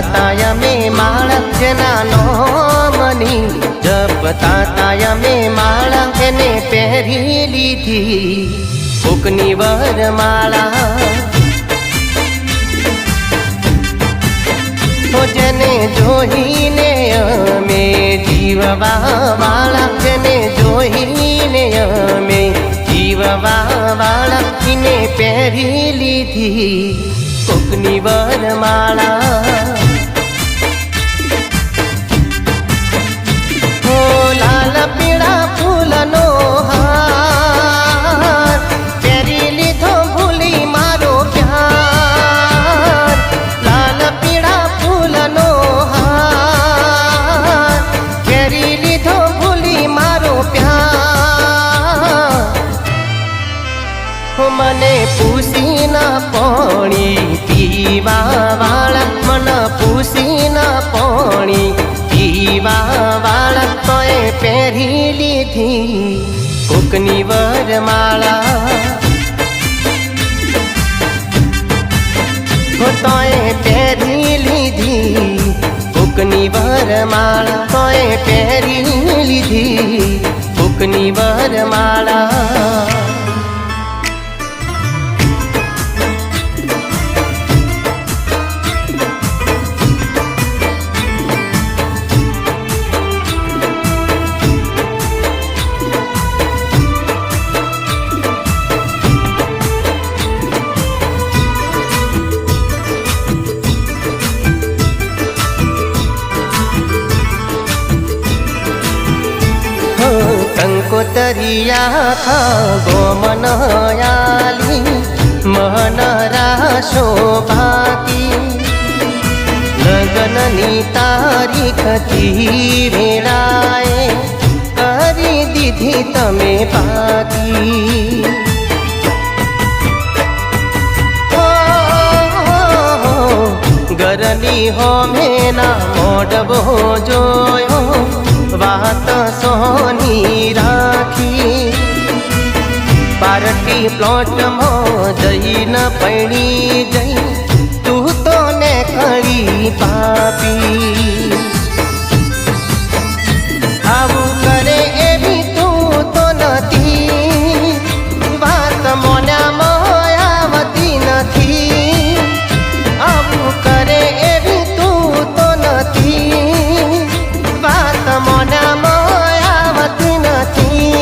તાયા મે માળા જેના નોમની જપતા તાયા મે માળા એને પહેરી લીધી કોકની વરમાળા જેને જોઈને અમે જીવવા વાળા જેને જોઈને અમે જીવવા વાળા એને પહેરી લીધી કોકની વરમાળા હો લાલ પીળા ફૂલનો હાર પહેરી લીધો ભૂલી મારો પ્યાર લાલ પીળા ફૂલનો હાર પહેરી લીધો ભૂલી મારો પ્યાર મને પૂછી ના પાણી પીવા વાળા મન પૂછી ના પાણી પીવા વાળા તોય પહેરી લીધી કોકની વરમાળા તોય પહેરી લીધી કોકની વરમાળા તોય પહેરી લીધી કોકની વરમાળા કંકોતરિયા ખા ગોમનયાલી મહનરા શોભાતી લગ્નની તારીખથી વેળાએ કરી દીધી તમે પાકી ઘરની હોમેના મોઢવો જોયો વાત સોની રાખી પાર્ટી પ્લોટમાં જઈને પડી જઈ તું તો ને કળી પાપી આવું કરે એવી તું તો નથી વાત મોનામાં આવતી નથી આવું કરે એવી તું તો નથી વાત મોનામાં આવતી નથી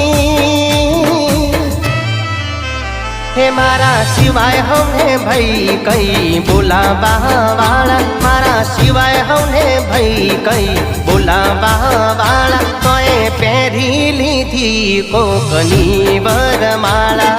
હે મારા સિવાય હમને ભાઈ કઈ બોલાવા વાળા મારા સિવાય હમને ભાઈ કઈ બોલાવા વાળા તોય પહેરી લીધી કોકની વરમાળા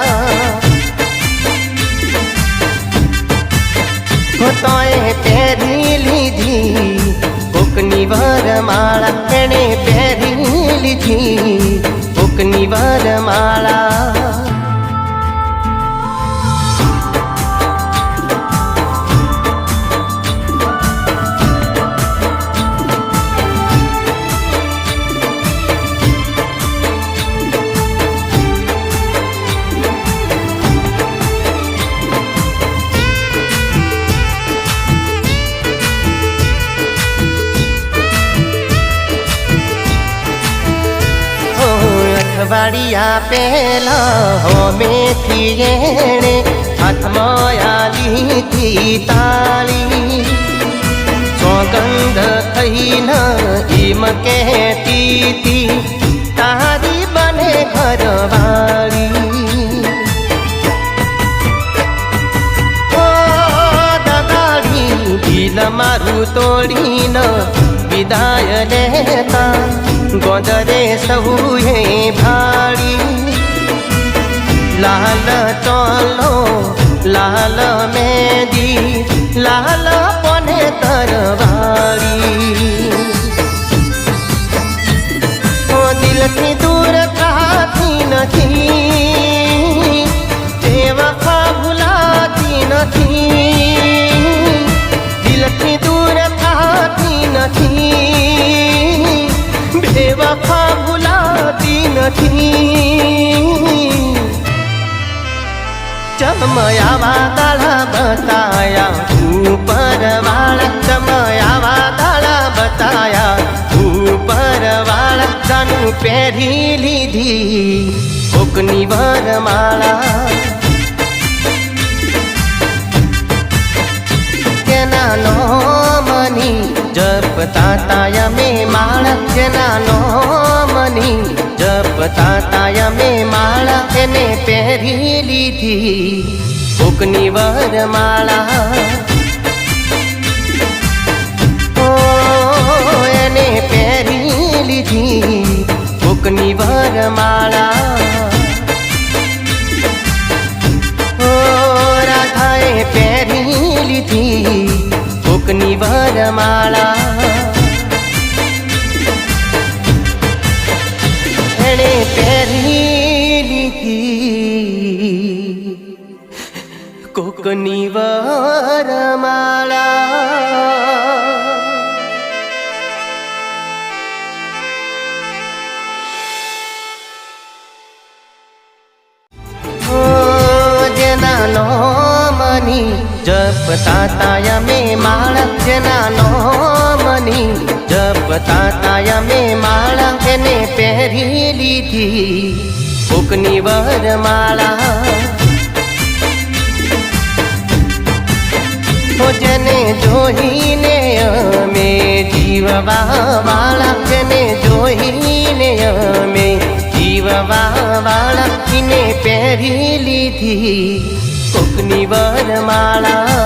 તોય પહેરી લીધી કોકની વરમાળા એને પહેરી લીધી કોકની વરમાળા અઠવાડિયા પહેલા હોમેથી એણે હાથમાં આલીથી તાળી સોગંધ થઈને એમ કહેતી હતી તારી બને ઘરવાળી ઓ દાદાડી દિલ મારું તોડીને વિદાય લેતા ગોદરે સૌએ ભાડી લાલ ચોલો લાલ મેદી લાલ પોને તરવાળી દિલથી દૂર થતી નથી તે વફા ભૂલાતી નથી દિલથી દૂર થતી નથી બેવફા ભૂલાતી નથી ચમયા વાદળા બતાયા ઉપર વાળા ચમયા રાધાનું પહેરી લીધી કોકની વરમાળા તેના નોમની જપતા તાયા મે માળા તેના નોમની જપતા તાયા મે માળા એને પહેરી લીધી કોકની વરમાળા એને પહેરી લીધી કોકની વરમાળા રાધાએ પહેરી લીધી કોકની વરમાળા એણે પહેરી લીધી કોકની વરમાળા નોમની જપતા તાયા મે માળા જેના નોમની જપતા તાયા મે માળા એને પહેરી લીધી કોકની વરમાળા જેને જોઈને અમે જીવવા વાળા જેને જોઈને અમે જીવવા વાળા એને પહેરી લીધી કોકની વરમાળા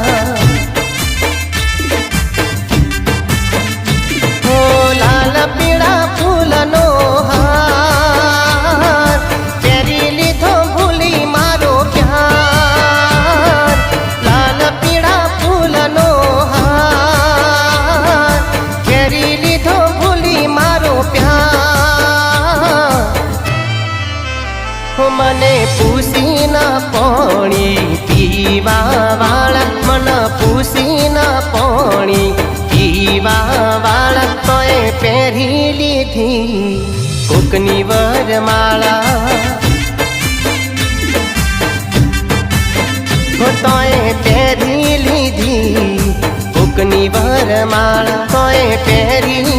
લાલ પીળા ફૂલનો હાર પહેરી લીધો ભૂલી મારો પ્યાર લાલ પીળા ફૂલનો હાર પહેરી લીધો ભૂલી મારો પ્યાર મને પૂછી ના પાણી પીવા વાળા મન પૂછી ના પાણી પીવા વાળા તોય પહેરી લીધી કોકની વરમાળા તોય પહેરી લીધી કોકની વરમાળા તોય પહેરી